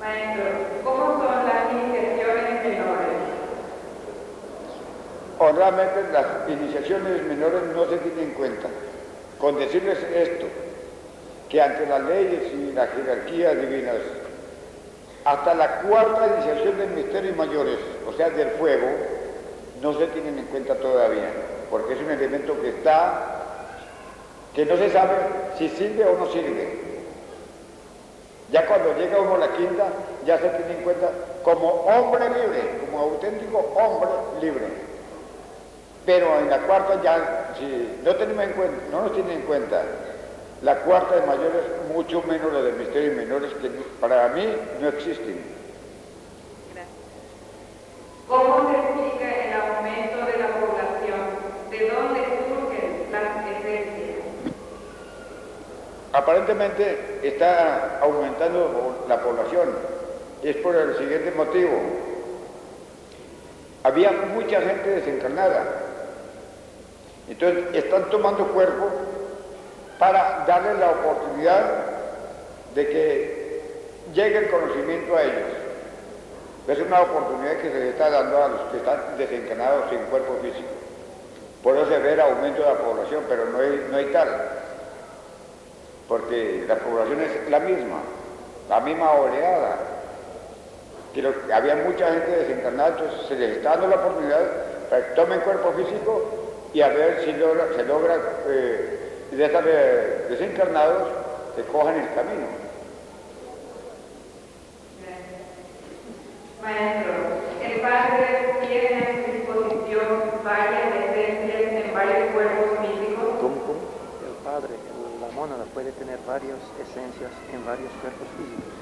Maestro, ¿cómo son las iniciaciones menores? Honradamente, las iniciaciones menores no se tienen en cuenta. Con decirles esto, que ante las leyes y las jerarquías divinas, hasta la cuarta iniciación de misterios mayores, o sea, del fuego, no se tienen en cuenta todavía, porque es un elemento que está, que no se sabe si sirve o no sirve. Ya cuando llega uno a la quinta, ya se tiene en cuenta como hombre libre, como auténtico hombre libre. Pero en la cuarta ya, si no tenemos en cuenta, no nos tienen en cuenta, la cuarta de mayores, mucho menos la de misterios menores, que para mí no existen. ¿Cómo se explica el aumento de la población? ¿De dónde surgen las esencias? Aparentemente está aumentando la población. Es por el siguiente motivo. Había mucha gente desencarnada. Entonces están tomando cuerpo para darles la oportunidad de que llegue el conocimiento a ellos. Es una oportunidad que se les está dando a los que están desencarnados sin cuerpo físico. Por eso se ve el aumento de la población, pero no hay tal. Porque la población es la misma oleada. Había mucha gente desencarnada, entonces se les está dando la oportunidad para que tomen cuerpo físico y a ver si se logra de estar desencarnados que cojan el camino. Maestro, el Padre tiene a su disposición varias esencias en varios cuerpos físicos. ¿Cómo? El Padre, la mónada, puede tener varias esencias en varios cuerpos físicos.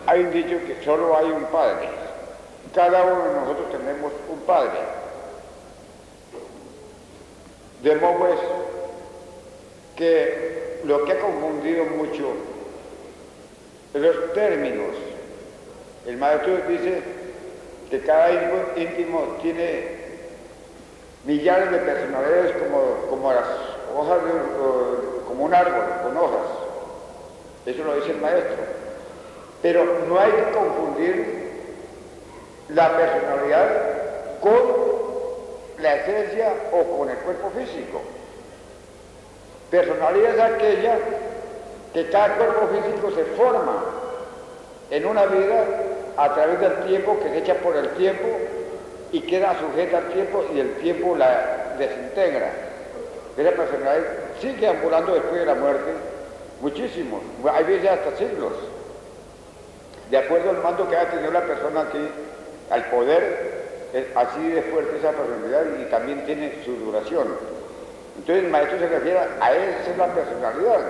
Hay un dicho que solo hay un Padre. Cada uno de nosotros tenemos un Padre. De modo pues que lo que ha confundido mucho los términos, el maestro dice que cada íntimo tiene millares de personalidades como las hojas, como un árbol con hojas. Eso lo dice el maestro. Pero no hay que confundir la personalidad con la esencia o con el cuerpo físico. Personalidad es aquella que cada cuerpo físico se forma en una vida a través del tiempo, que se echa por el tiempo y queda sujeta al tiempo y el tiempo la desintegra. Esa personalidad sigue ambulando después de la muerte muchísimo, hay veces hasta siglos, de acuerdo al mando que haya tenido la persona aquí, al poder. Es así de fuerte esa personalidad y también tiene su duración. Entonces el maestro se refiere a esa es la personalidad,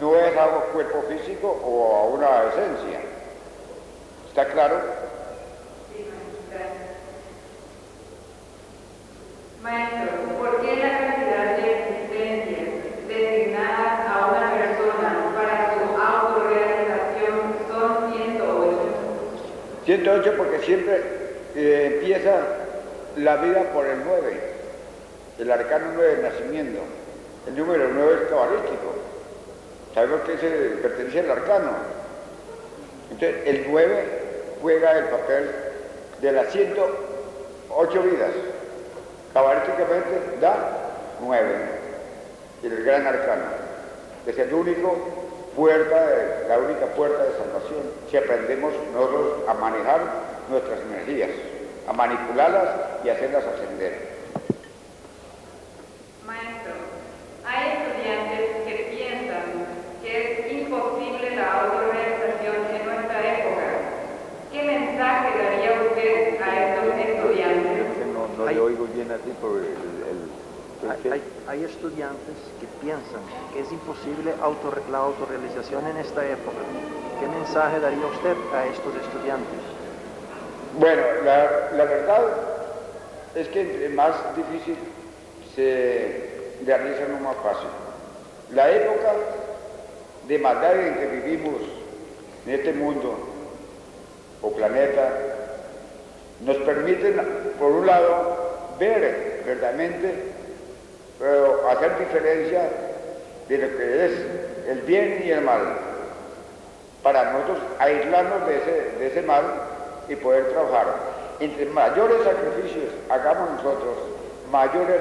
no es a un cuerpo físico o a una esencia. ¿Está claro? Sí, maestro, ¿por qué la cantidad de existencias designadas a una persona para su autorrealización son 108? 108 porque siempre empieza la vida por el 9, el arcano 9 del nacimiento. El número 9 es cabalístico. Sabemos que pertenece al arcano. Entonces el 9 juega el papel de las 108 vidas. Cabalísticamente da 9, el gran arcano. Es el único la única puerta de salvación, si aprendemos nosotros a manejar nuestras energías, a manipularlas y hacerlas ascender. Maestro, hay estudiantes que piensan que es imposible la autorrealización en nuestra época. ¿Qué mensaje daría usted a estos estudiantes? No le oigo bien así por Hay estudiantes que piensan que es imposible la autorrealización en esta época. ¿Qué mensaje daría usted a estos estudiantes? Bueno, la verdad es que entre más difícil se realiza, no más fácil. La época de maldad en que vivimos en este mundo o planeta nos permite, por un lado, ver verdaderamente, pero hacer diferencia de lo que es el bien y el mal. para nosotros aislarnos de ese mal y poder trabajar. Entre mayores sacrificios hagamos nosotros, mayores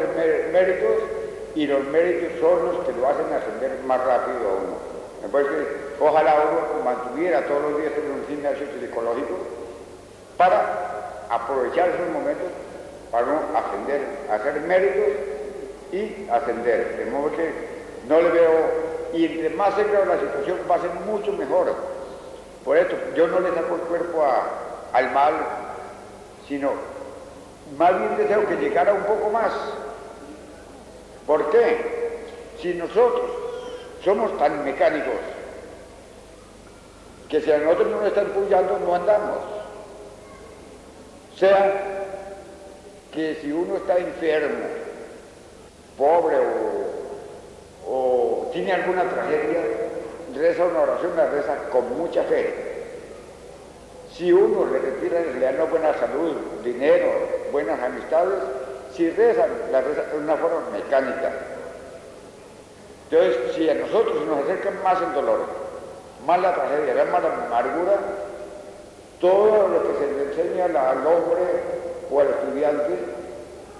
méritos, y los méritos son los que lo hacen ascender más rápido a uno. Me parece que ojalá uno mantuviera todos los días en un gimnasio psicológico para aprovechar esos momentos para uno ascender, hacer méritos y ascender. De modo que no le veo, y entre más se grave la situación va a ser mucho mejor. Por esto yo no le saco el cuerpo al mal, sino más bien deseo que llegara un poco más. ¿Por qué? Si nosotros somos tan mecánicos que si a nosotros no nos están empujando no andamos. O sea, que si uno está enfermo, pobre o tiene alguna tragedia, reza una oración, la reza con mucha fe. Si uno le dan buena salud, dinero, buenas amistades, si rezan, la reza de una forma mecánica. Entonces, si a nosotros nos acercan más el dolor, más la tragedia, más la amargura, todo lo que se le enseña al hombre o al estudiante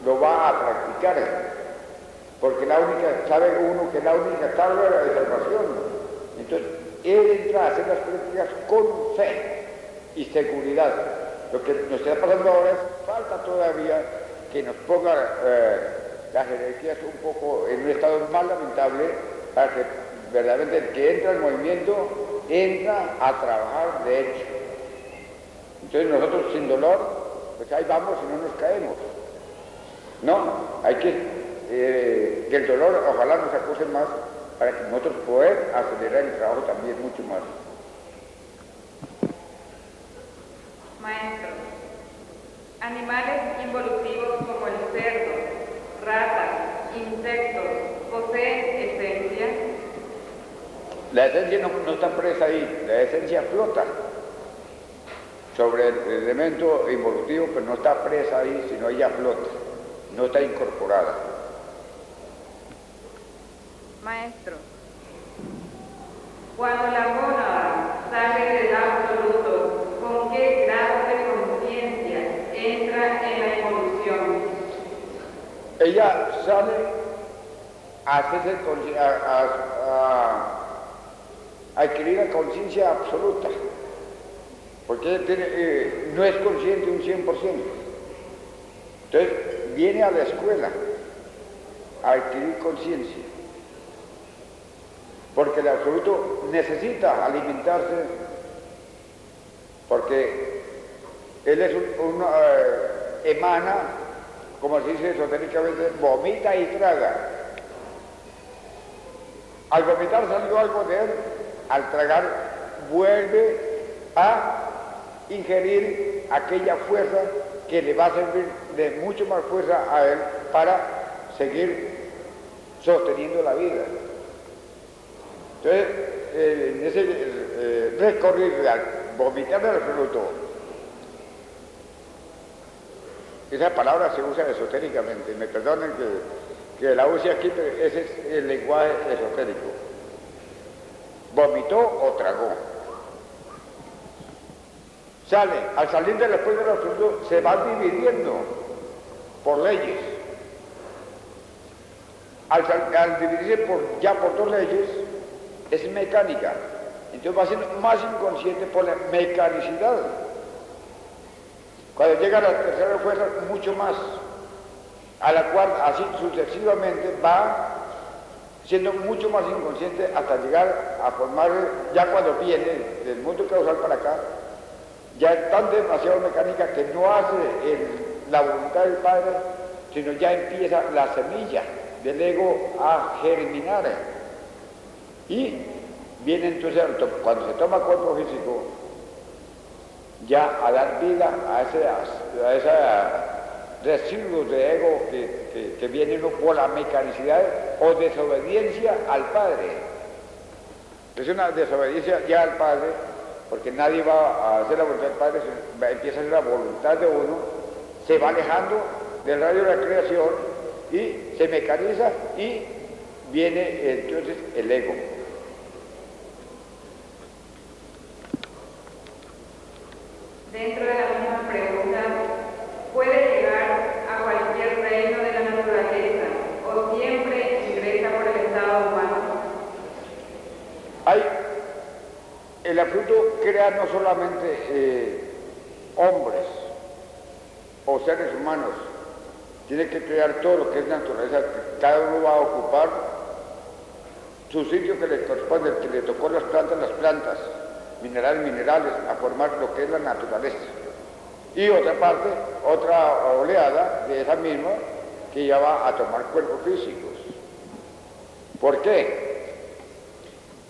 lo va a practicar, porque sabe uno que la única tabla es la salvación. Entonces, él entra a hacer las prácticas con fe y seguridad. Lo que nos está pasando ahora es falta todavía que nos ponga las jerarquías un poco en un estado más lamentable para que verdaderamente el que entra en movimiento entra a trabajar de hecho. Entonces nosotros sin dolor, pues ahí vamos y no nos caemos. No, hay que el dolor ojalá nos acuse más para que nosotros podamos acelerar el trabajo también mucho más. Maestro, animales involutivos como el cerdo, ratas, insectos, ¿poseen esencia? La esencia no está presa ahí, la esencia flota sobre el elemento involutivo, pero no está presa ahí, sino ella flota, no está incorporada. Maestro, cuando la mónada sale del absoluto, ¿con qué grado de conciencia entra en la evolución? Ella sale a adquirir la conciencia absoluta, porque no es consciente un 100%. Entonces viene a la escuela a adquirir conciencia, porque el absoluto necesita alimentarse, porque él es emana, como se dice esotéricamente, vomita y traga. Al vomitar salió algo de él, al tragar vuelve a ingerir aquella fuerza que le va a servir de mucho más fuerza a él para seguir sosteniendo la vida. Entonces, en ese recorrido al vomitar del absoluto, esa palabra se usa esotéricamente, me perdonen que la use aquí, pero ese es el lenguaje esotérico. Vomitó o tragó. Al salir después del absoluto, se va dividiendo por leyes. Al dividirse ya por dos leyes, es mecánica. Entonces va siendo más inconsciente por la mecanicidad. Cuando llega a la tercera fuerza, mucho más. A la cual, así sucesivamente, va siendo mucho más inconsciente hasta llegar a formar, ya cuando viene del mundo causal para acá, ya es tan demasiado mecánica que no hace la voluntad del Padre, sino ya empieza la semilla del ego a germinar. Y viene entonces, cuando se toma cuerpo físico, ya a dar vida a ese residuos de ego que vienen por la mecanicidad o desobediencia al Padre. Es una desobediencia ya al Padre, porque nadie va a hacer la voluntad del Padre, empieza a hacer la voluntad de uno, se va alejando del radio de la creación y se mecaniza y viene entonces el ego. la fruto crea no solamente hombres o seres humanos, tiene que crear todo lo que es naturaleza, cada uno va a ocupar su sitio que le corresponde, el que le tocó las plantas, minerales, a formar lo que es la naturaleza. Y otra parte, otra oleada de esa misma, que ya va a tomar cuerpos físicos. ¿Por qué?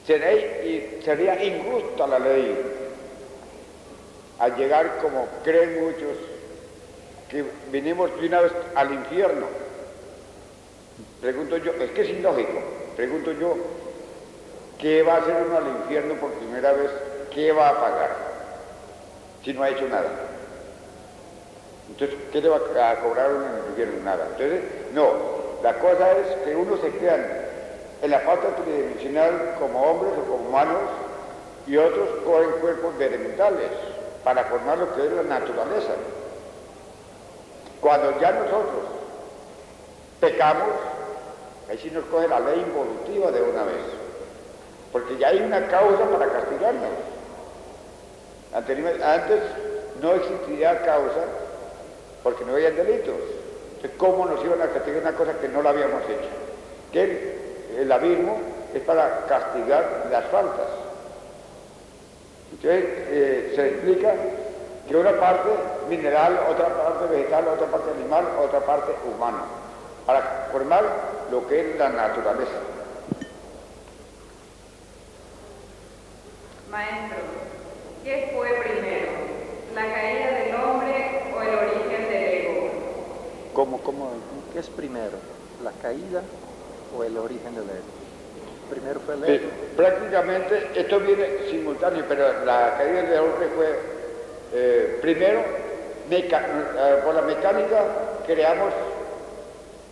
Sería injusta la ley al llegar, como creen muchos, que venimos de una vez al infierno. Pregunto yo, es que es ilógico, pregunto yo, ¿qué va a hacer uno al infierno por primera vez? ¿Qué va a pagar si no ha hecho nada? Entonces, ¿qué le va a cobrar uno en el infierno? Nada. Entonces, no, la cosa es que uno se crean en la falta tridimensional como hombres o como humanos y otros cogen cuerpos de elementales para formar lo que es la naturaleza. Cuando ya nosotros pecamos, ahí sí nos coge la ley involutiva de una vez, porque ya hay una causa para castigarnos. Antes no existía causa porque no había delitos. Entonces, ¿cómo nos iban a castigar una cosa que no la habíamos hecho? Que el abismo es para castigar las faltas. Entonces, se explica que una parte mineral, otra parte vegetal, otra parte animal, otra parte humana, para formar lo que es la naturaleza. Maestro, ¿qué fue primero? ¿La caída del hombre o el origen del ego? ¿Qué es primero? ¿La caída o el origen del ego? Primero fue el ego. Prácticamente esto viene simultáneo, pero la caída del hombre fue primero, por la mecánica creamos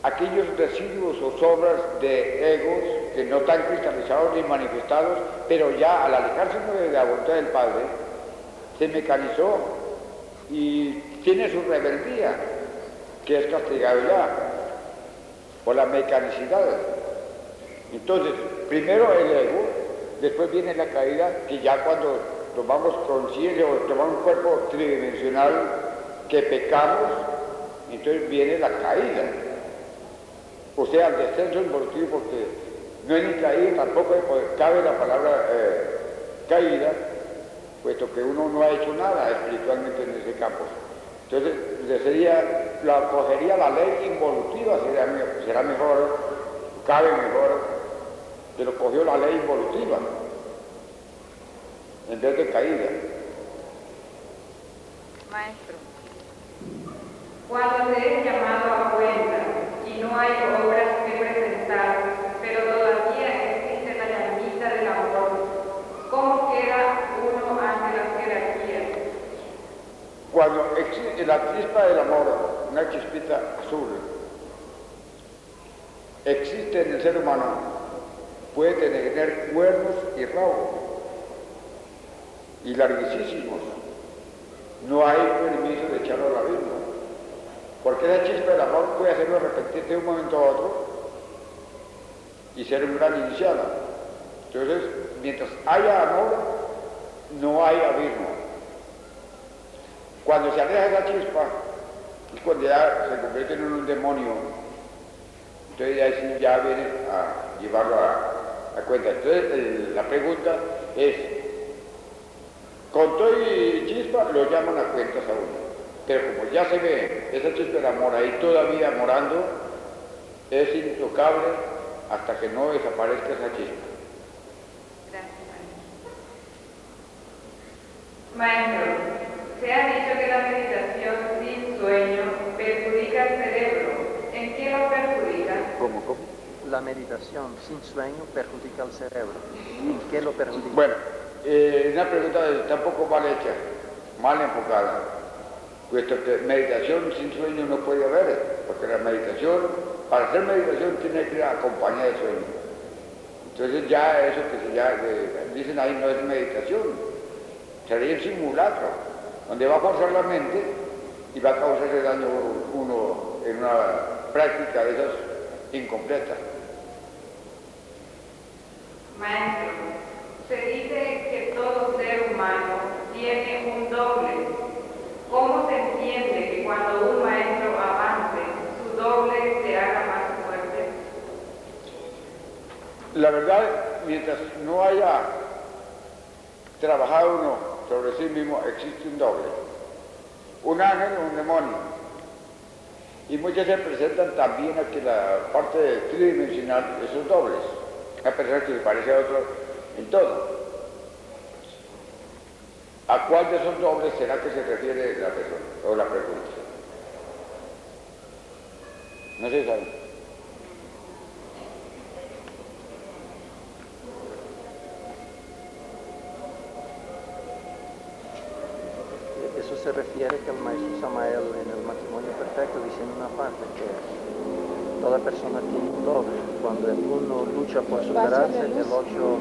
aquellos residuos o sobras de egos que no están cristalizados ni manifestados, pero ya al alejarse de la voluntad del Padre, se mecanizó y tiene su rebeldía, que es castigado ya por la mecanicidad. Entonces, primero el ego, después viene la caída, que ya cuando tomamos conciencia o tomamos un cuerpo tridimensional que pecamos, entonces viene la caída. O sea, el descenso involutivo, porque no es ni caída, tampoco cabe la palabra caída, puesto que uno no ha hecho nada espiritualmente en ese campo. Entonces, cogería la ley involutiva, será mejor, cabe mejor, que lo cogió la ley involutiva, en vez de caída. Maestro, cuando se es llamado a cuenta y no hay obras que presentar, pero todavía existe la llamita del amor, ¿cómo queda uno ante las jerarquías? Cuando existe la chispa del amor, una chispita azul, existe en el ser humano, puede tener cuernos y rabos, y larguísimos. No hay permiso de echarlo al abismo, porque esa chispa del amor puede hacerlo repetir de un momento a otro y ser un gran iniciado. Entonces, mientras haya amor, no hay abismo. Cuando se aleja esa chispa, es cuando ya se convierte en un demonio. Entonces ya viene a llevarlo a cuenta. Entonces, la pregunta es, con todo y chispa lo llaman a cuentas a uno, pero como ya se ve esa chispa del amor ahí todavía morando, es intocable hasta que no desaparezca esa chispa. Gracias, maestro. Maestro, se ha dicho que la meditación sin sueño perjudica al cerebro. ¿En qué lo perjudica? ¿Cómo? La meditación sin sueño perjudica al cerebro. ¿En qué lo perjudica? Bueno, una pregunta tampoco mal hecha, mal enfocada, puesto que meditación sin sueño no puede haber, porque la meditación, para hacer meditación tiene que ir acompañada de sueño. Entonces ya eso que dicen ahí no es meditación, sería un simulacro, donde va a forzar la mente y va a causarse daño uno en una práctica de esas incompleta. Maestro, se dice que todo ser La verdad, mientras no haya trabajado uno sobre sí mismo, existe un doble, un ángel o un demonio. Y muchas se presentan también aquí la parte tridimensional, esos dobles. Una persona que se parece a otro en todo. ¿A cuál de esos dobles será que se refiere la persona o la pregunta? No se sabe. Eso se refiere que el maestro Samael en el matrimonio perfecto dice en una parte que toda persona tiene un doble. Cuando el uno lucha por superarse, el otro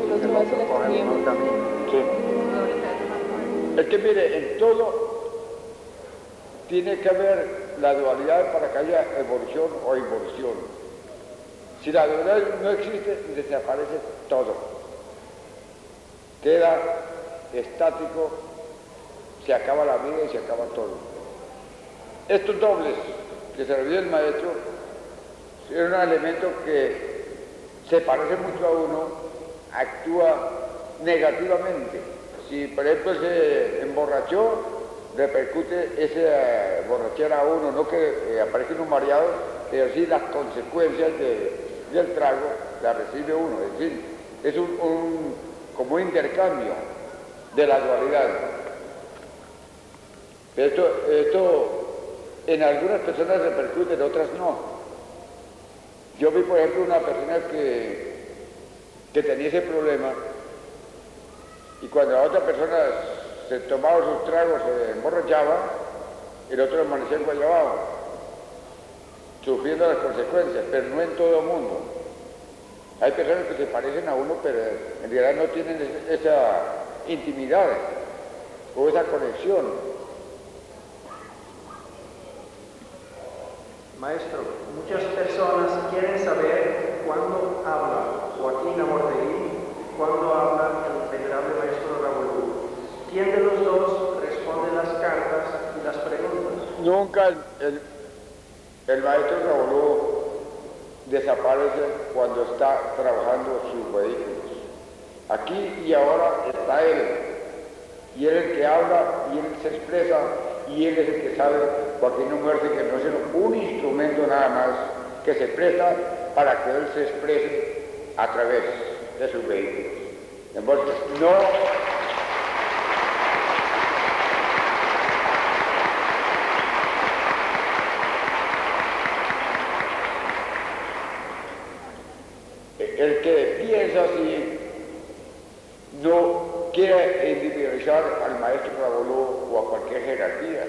coge el mismo camino. Sí. Es que mire, en todo tiene que haber la dualidad para que haya evolución o involución. Si la dualidad no existe, desaparece todo. Queda estático, se acaba la vida y se acaba todo. Estos dobles que se refiere el maestro es un elemento que se parece mucho a uno, actúa negativamente. Si por ejemplo se emborrachó, repercute esa borrachera a uno, no que aparezca uno mareado, pero sí las consecuencias del trago las recibe uno. Es decir, es como un intercambio de la dualidad. Esto en algunas personas repercute, en otras no. Yo vi, por ejemplo, una persona que tenía ese problema y cuando la otra persona se tomaba sus tragos, se emborrachaba, el otro amanecía enguayabado, sufriendo las consecuencias, pero no en todo el mundo. Hay personas que se parecen a uno, pero en realidad no tienen esa intimidad o esa conexión. Maestro, muchas personas quieren saber cuándo habla Joaquín Amortegui y cuándo habla el venerable maestro Raúl. ¿Quién de los dos responde las cartas y las preguntas? Nunca el maestro Raúl desaparece cuando está trabajando sus vehículos. Aquí y ahora está él, y él es el que habla, y él se expresa, y él es el que sabe, Joaquín no muerte, que no es un instrumento nada más que se presta para que él se exprese a través de sus vehículos. Entonces, no el que piensa así no quiere individualizar al maestro Raboló o a cualquier jerarquía.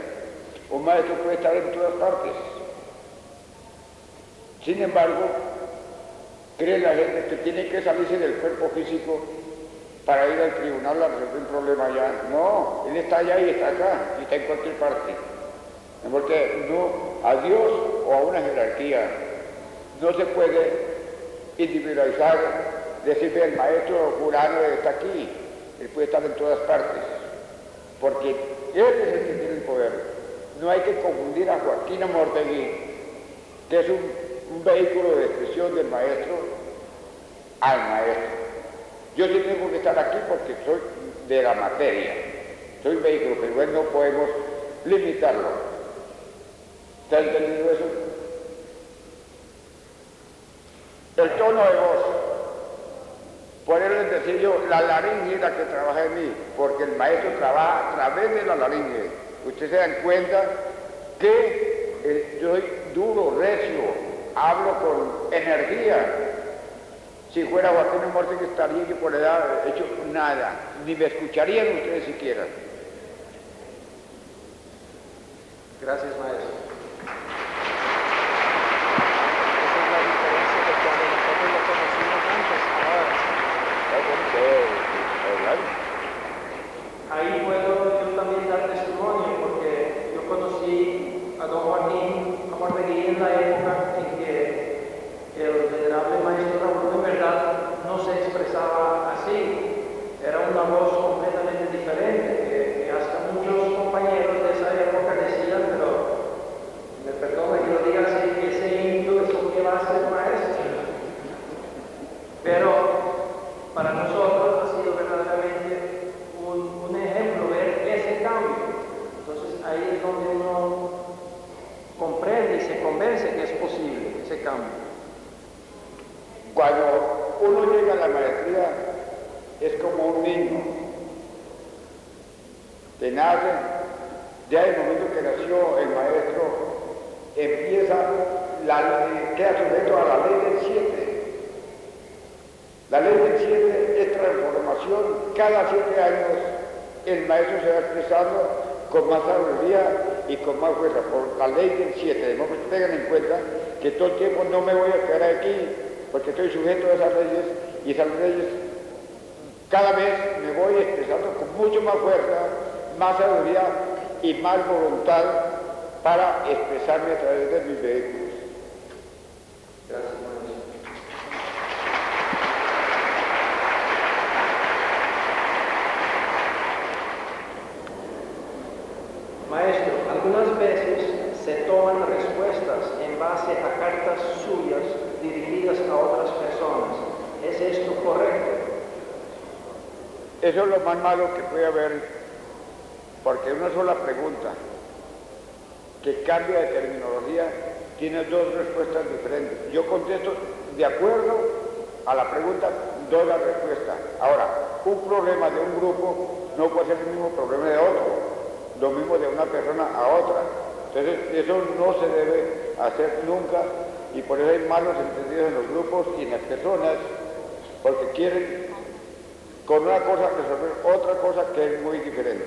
Un maestro puede estar en todas partes. Sin embargo, cree la gente que tiene que salirse del cuerpo físico para ir al tribunal a resolver un problema allá. No, él está allá y está acá, y está en cualquier parte. Porque no, a Dios o a una jerarquía no se puede individualizar, decirle el maestro fulano está aquí, él puede estar en todas partes, porque él es el que tiene el poder. No hay que confundir a Joaquín Amortegui, que es un vehículo de expresión del maestro, al maestro. Yo sí tengo que estar aquí porque soy de la materia, soy un vehículo, pero bueno, no podemos limitarlo. ¿Te ha entendido eso? El tono de voz. Por eso les decía yo, la laringe es la que trabaja en mí, porque el maestro trabaja a través de la laringe. Ustedes se dan cuenta que yo soy duro, recio, hablo con energía. Si fuera Joaquín Amortegui estaría yo por edad hecho nada, ni me escucharían ustedes siquiera. Gracias, maestro. Ahí puedo yo también dar testimonio porque yo conocí a don Joaquín Amortegui en la época en que el venerable maestro Raúl en verdad no se expresaba así. Era una voz completamente diferente que hasta muchos compañeros de esa época decían, pero uno llega a la maestría, es como un niño que nace, ya en el momento que nació el maestro, queda sujeto a la ley del 7. La ley del 7 es transformación. Cada 7 años el maestro se va expresando con más sabiduría y con más fuerza, por la ley del 7. De modo que tengan en cuenta que todo el tiempo no me voy a quedar aquí, porque estoy sujeto a esas leyes, y esas leyes cada vez me voy expresando con mucho más fuerza, más sabiduría y más voluntad para expresarme a través de mis vehículos. Gracias, maestro. Maestro, algunas veces se toman respuestas en base a cartas suyas dirigidas a otras personas. ¿Es esto correcto? Eso es lo más malo que puede haber, porque una sola pregunta que cambia de terminología tiene dos respuestas diferentes. Yo contesto de acuerdo a la pregunta, doy la respuesta. Ahora, un problema de un grupo no puede ser el mismo problema de otro, lo mismo de una persona a otra. Entonces, eso no se debe hacer nunca, y por eso hay malos entendidos en los grupos y en las personas, porque quieren con una cosa resolver otra cosa que es muy diferente.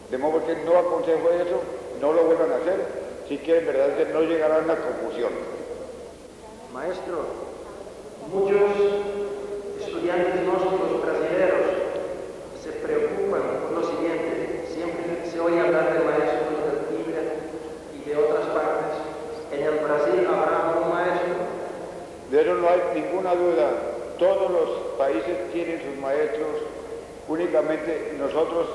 De modo que no aconsejo eso, no lo vuelvan a hacer, si quieren verdaderamente no llegar a una confusión. Maestro, muchos estudiantes nuestros brasileños se preocupan por lo siguiente: siempre se oye hablar de maestros del Tíbet y de otras partes. ¿En el Brasil habrá un maestro? De eso no hay ninguna duda. Todos los países tienen sus maestros, únicamente nosotros,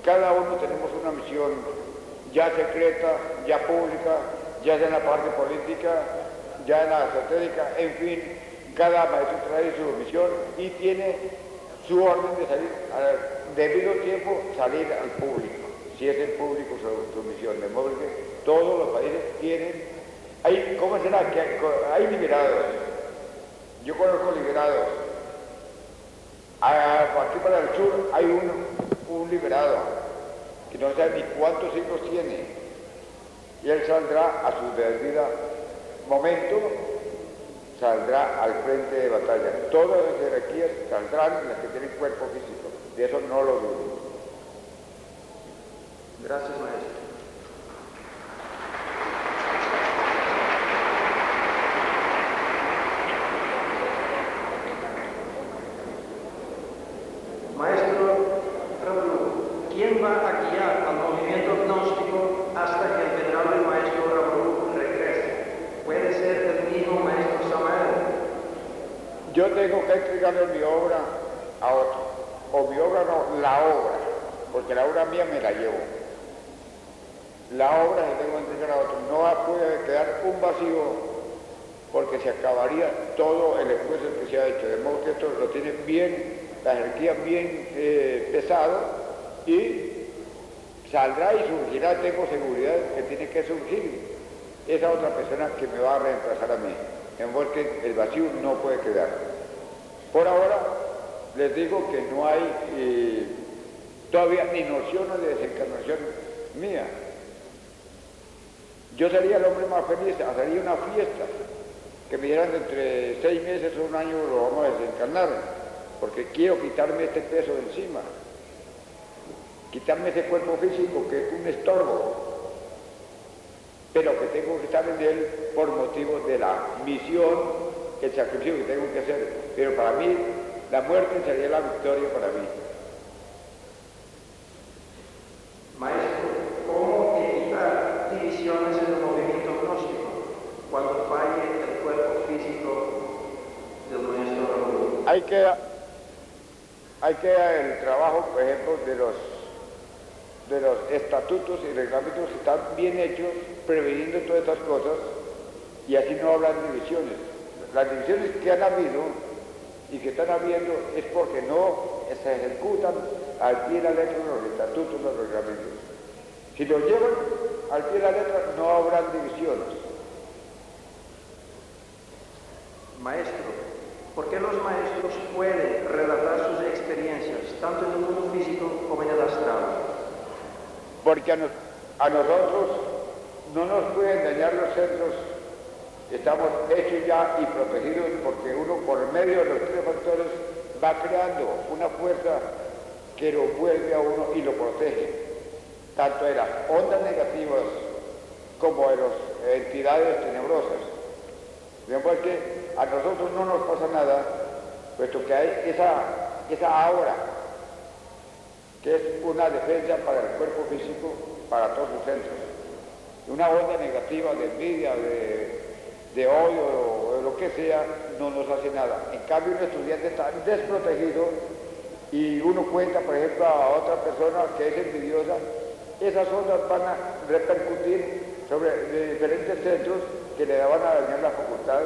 cada uno tenemos una misión, ya secreta, ya pública, ya sea en la parte política, ya en la estratégica, en fin, cada maestro trae su misión y tiene su orden de salir al debido tiempo, salir al público, si es el público su misión. De modo que todos los países tienen, ¿cómo será? Que hay liberados. Yo conozco liberados. Aquí para el sur hay un liberado que no sabe ni cuántos hijos tiene, y él saldrá a su debido momento, saldrá al frente de batalla. Todas las jerarquías saldrán, las que tienen cuerpo físico, de eso no lo dudo. Gracias, maestro. Maestro Raúl, ¿quién va a guiar al movimiento gnóstico hasta que el venerable maestro Raúl regrese? ¿Puede ser el mismo maestro Samael? Yo tengo que entregarle mi obra a otro, o mi obra no, la obra, porque la obra mía me la llevo. La obra la tengo que entregar a otro, no puede quedar un vacío, porque se acabaría todo el esfuerzo que se ha hecho. De modo que esto lo tiene bien, la jerarquía bien pesado, y saldrá y surgirá, tengo seguridad que tiene que surgir esa otra persona que me va a reemplazar a mí. De modo que el vacío no puede quedar. Por ahora les digo que no hay todavía ni nociones de desencarnación mía. Yo sería el hombre más feliz, haría una fiesta, que me dieran entre 6 meses o un año lo vamos a desencarnar, porque quiero quitarme este peso de encima, quitarme ese cuerpo físico que es un estorbo, pero que tengo que estar en él por motivo de la misión, el sacrificio que tengo que hacer. Pero para mí la muerte sería la victoria para mí. Maestro, ¿cómo evitar divisiones en el movimiento gnóstico cuando falle el cuerpo físico del maestro Raúl? Hay que el trabajo, por ejemplo, de los estatutos y reglamentos que están bien hechos, previniendo todas estas cosas, y así no hablan divisiones. Las divisiones que han habido y que están habiendo es porque no se ejecutan al pie de la letra los estatutos, los reglamentos. Si los llevan al pie de la letra, no habrán divisiones. Maestro, ¿Por qué los maestros pueden relatar sus experiencias, tanto en el mundo físico como en el astral? Porque a nosotros no nos pueden dañar los centros, estamos hechos ya y protegidos porque uno por medio de los tres factores va creando una fuerza que lo vuelve a uno y lo protege, tanto de las ondas negativas como de las entidades tenebrosas. De modo que a nosotros no nos pasa nada, puesto que hay esa aura, que es una defensa para el cuerpo físico, para todos sus centros. Una onda negativa de envidia, de odio o de lo que sea, no nos hace nada. En cambio, un estudiante está desprotegido y uno cuenta, por ejemplo, a otra persona que es envidiosa, esas ondas van a repercutir sobre diferentes centros que le van a dañar la facultad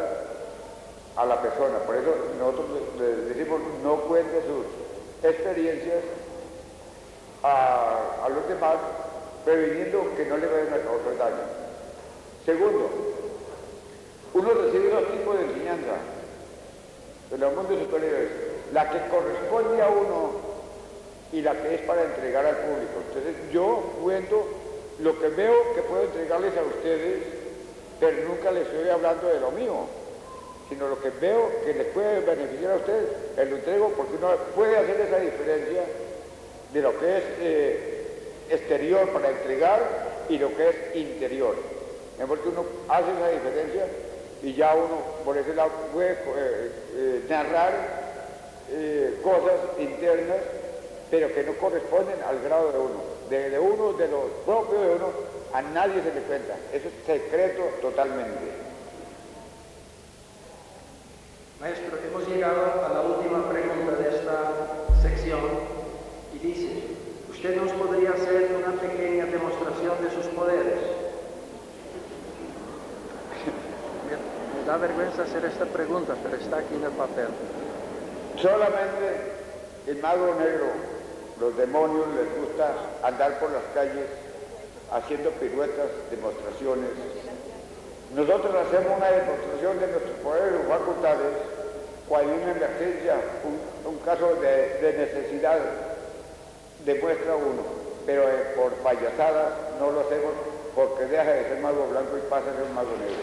a la persona. Por eso nosotros les decimos no cuente sus experiencias a los demás, previniendo que no le vayan a causar daño. Segundo, uno recibe dos tipos de enseñanza de los mundos superiores, la que corresponde a uno y la que es para entregar al público. Entonces yo cuento lo que veo que puedo entregarles a ustedes, pero nunca les estoy hablando de lo mío, sino lo que veo que les puede beneficiar a ustedes, lo entrego porque uno puede hacer esa diferencia de lo que es exterior para entregar y lo que es interior. Porque uno hace esa diferencia y ya uno por ese lado puede narrar cosas internas, pero que no corresponden al grado de uno, de lo propio de uno, a nadie se le cuenta. Eso es secreto totalmente. Maestro, hemos llegado a la última pregunta de esta sección y dice, ¿usted nos podría hacer una pequeña demostración de sus poderes? Me da vergüenza hacer esta pregunta, pero está aquí en el papel. Solamente el mago negro, los demonios les gusta andar por las calles haciendo piruetas, demostraciones. Nosotros hacemos una demostración de nuestros poderes o facultades cuando hay una emergencia, un caso de necesidad, demuestra uno, pero por payasadas no lo hacemos porque deja de ser mago blanco y pasa a ser mago negro.